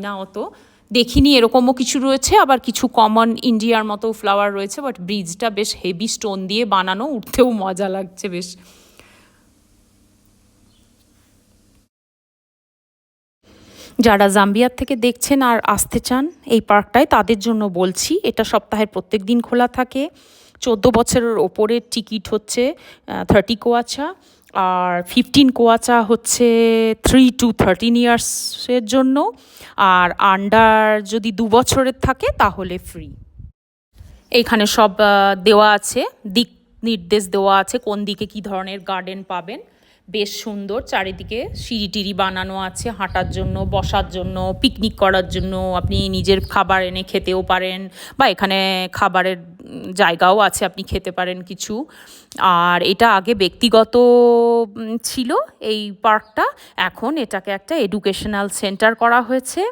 না অত দেখিনি, এরকমও কিছু রয়েছে, আবার কিছু কমন ইন্ডিয়ার মতো ফ্লাওয়ার রয়েছে। বাট ব্রিজটা বেশ হেভি স্টোন দিয়ে বানানো, উঠতেও মজা লাগছে বেশ। যারা জাম্বিয়ার থেকে দেখছেন আর আসতে চান এই পার্কটায়, তাদের জন্য বলছি এটা সপ্তাহের প্রত্যেক দিন খোলা থাকে। 14 বছরের ওপরের টিকিট হচ্ছে 30 কোয়াচা, আর 15 কোয়াচা হচ্ছে 3 to 13 ইয়ার্সের জন্য, আর আন্ডার যদি 2 বছরের থাকে তাহলে ফ্রি। এইখানে সব দেওয়া আছে, দিক নির্দেশ দেওয়া আছে কোন দিকে কী ধরনের গার্ডেন পাবেন। বেশ সুন্দর, চারিদিকে সিঁড়ি টিড়ি বানানো আছে হাঁটার জন্য, বসার জন্য, পিকনিক করার জন্য। আপনি নিজের খাবার এনে খেতেও পারেন, বা এখানে খাবারের জায়গাও আছে, আপনি খেতে পারেন কিছু। আর এটা আগে ব্যক্তিগত ছিল এই পার্কটা, এখন এটাকে একটা এডুকেশনাল সেন্টার করা হয়েছে।